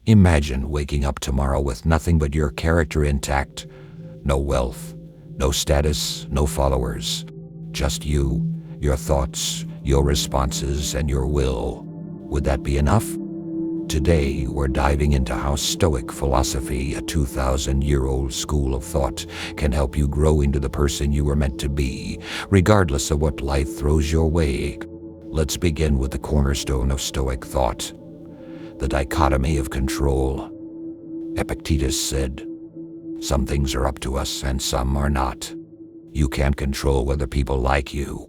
Imagine waking up tomorrow with nothing but your character intact. No wealth, no status, no followers. Just you, your thoughts, your responses, and your will. Would that be enough? Today, we're diving into how Stoic philosophy, a 2,000-year-old school of thought, can help you grow into the person you were meant to be, regardless of what life throws your way. Let's begin with the cornerstone of Stoic thought, the dichotomy of control. Epictetus said, "Some things are up to us and some are not. You can't control whether people like you.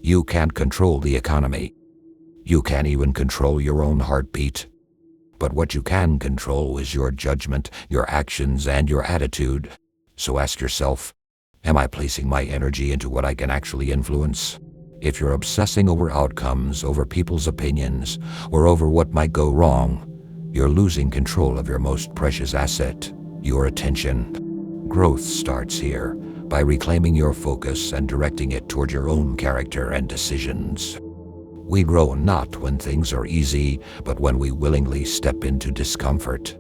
You can't control the economy. You can't even control your own heartbeat. But what you can control is your judgment, your actions, and your attitude. So ask yourself, am I placing my energy into what I can actually influence? If you're obsessing over outcomes, over people's opinions, or over what might go wrong, you're losing control of your most precious asset, your attention. Growth starts here, by reclaiming your focus and directing it toward your own character and decisions. We grow not when things are easy, but when we willingly step into discomfort.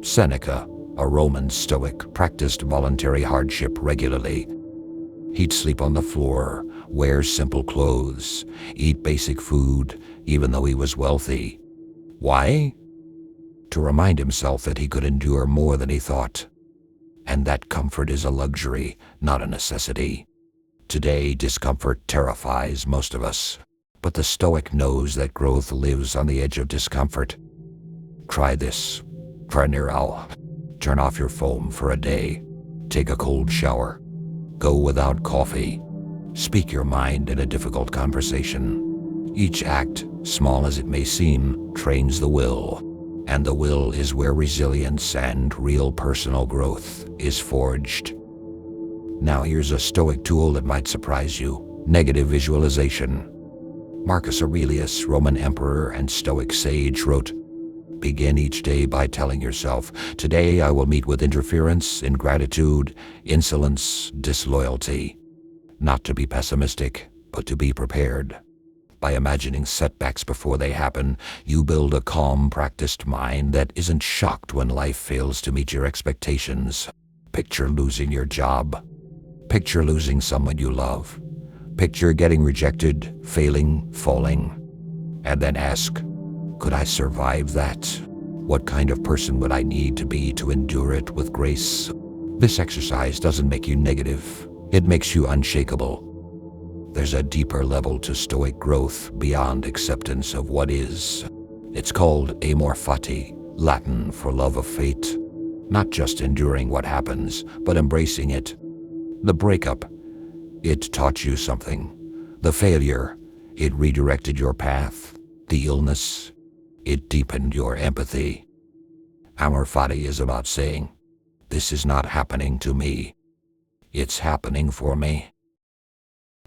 Seneca, a Roman Stoic, practiced voluntary hardship regularly. He'd sleep on the floor, wear simple clothes, eat basic food, even though he was wealthy. Why? To remind himself that he could endure more than he thought. And that comfort is a luxury, not a necessity. Today, discomfort terrifies most of us. But the Stoic knows that growth lives on the edge of discomfort. Try this. Pranirao. Turn off your phone for a day. Take a cold shower. Go without coffee. Speak your mind in a difficult conversation. Each act, small as it may seem, trains the will. And the will is where resilience and real personal growth is forged. Now here's a Stoic tool that might surprise you. Negative visualization. Marcus Aurelius, Roman emperor and Stoic sage, wrote, "Begin each day by telling yourself, today I will meet with interference, ingratitude, insolence, disloyalty." Not to be pessimistic, but to be prepared. By imagining setbacks before they happen, you build a calm, practiced mind that isn't shocked when life fails to meet your expectations. Picture losing your job. Picture losing someone you love. Picture getting rejected, failing, falling. And then ask, could I survive that? What kind of person would I need to be to endure it with grace? This exercise doesn't make you negative. It makes you unshakable. There's a deeper level to Stoic growth beyond acceptance of what is. It's called amor fati, Latin for love of fate. Not just enduring what happens, but embracing it. The breakup, it taught you something. The failure, it redirected your path. The illness, it deepened your empathy. Amor fati is about saying, this is not happening to me. It's happening for me.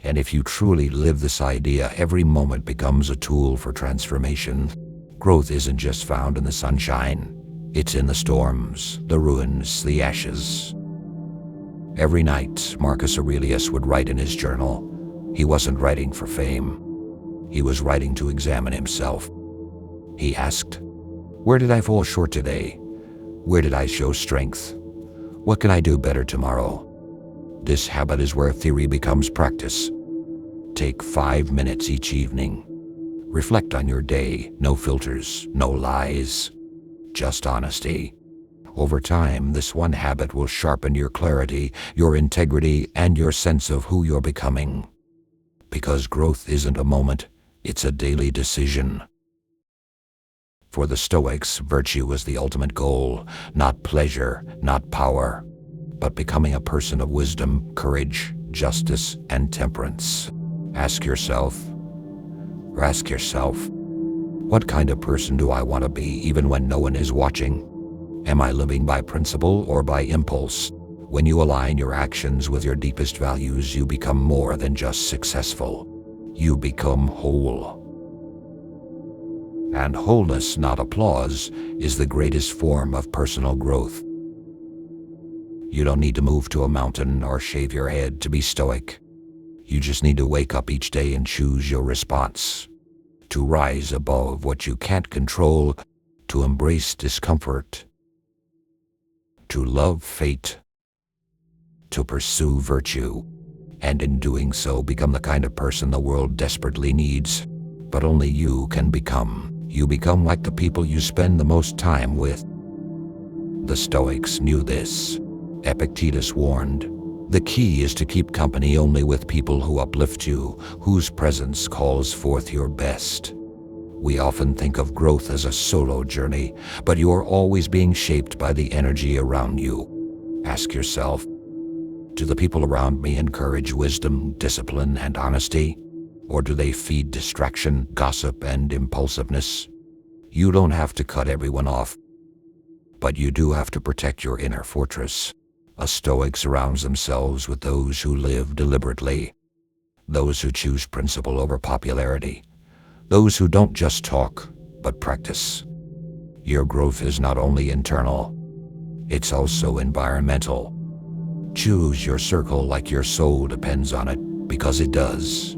And if you truly live this idea, every moment becomes a tool for transformation. Growth isn't just found in the sunshine. It's in the storms, the ruins, the ashes. Every night, Marcus Aurelius would write in his journal. He wasn't writing for fame. He was writing to examine himself. He asked, where did I fall short today? Where did I show strength? What can I do better tomorrow? This habit is where theory becomes practice. Take 5 minutes each evening. Reflect on your day. No filters, no lies, just honesty. Over time, this one habit will sharpen your clarity, your integrity, and your sense of who you're becoming. Because growth isn't a moment, it's a daily decision. For the Stoics, virtue was the ultimate goal, not pleasure, not power, but becoming a person of wisdom, courage, justice, and temperance. Ask yourself, what kind of person do I want to be even when no one is watching? Am I living by principle or by impulse? When you align your actions with your deepest values, you become more than just successful. You become whole. And wholeness, not applause, is the greatest form of personal growth. You don't need to move to a mountain or shave your head to be Stoic. You just need to wake up each day and choose your response. To rise above what you can't control to embrace discomfort, to love fate, to pursue virtue, and in doing so become the kind of person the world desperately needs, but only you can become. You become like the people you spend the most time with. The Stoics knew this. Epictetus warned, "The key is to keep company only with people who uplift you, whose presence calls forth your best." We often think of growth as a solo journey, but you are always being shaped by the energy around you. Ask yourself, do the people around me encourage wisdom, discipline, and honesty? Or do they feed distraction, gossip, and impulsiveness? You don't have to cut everyone off, but you do have to protect your inner fortress. A Stoic surrounds themselves with those who live deliberately, those who choose principle over popularity, those who don't just talk, but practice. Your growth is not only internal, it's also environmental. Choose your circle like your soul depends on it, because it does.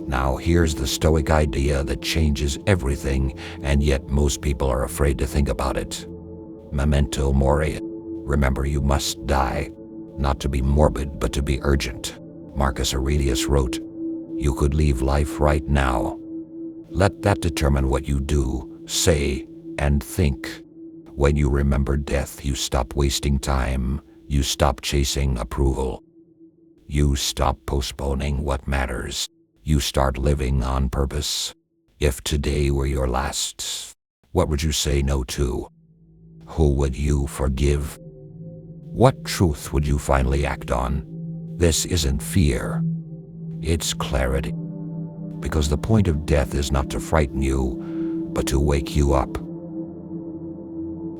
Now here's the Stoic idea that changes everything, and yet most people are afraid to think about it. Memento mori. Remember, you must die, not to be morbid, but to be urgent. Marcus Aurelius wrote, "You could leave life right now." Let that determine what you do, say, and think. When you remember death, you stop wasting time. You stop chasing approval. You stop postponing what matters. You start living on purpose. If today were your last, what would you say no to? Who would you forgive? What truth would you finally act on? This isn't fear. It's clarity. Because the point of death is not to frighten you, but to wake you up.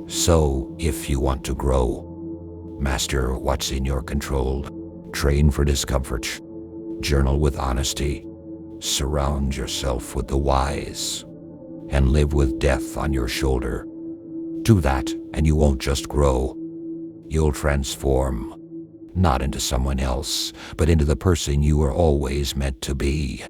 So, if you want to grow, master what's in your control, train for discomfort, journal with honesty, surround yourself with the wise, and live with death on your shoulder. Do that, and you won't just grow. You'll transform, not into someone else, but into the person you were always meant to be.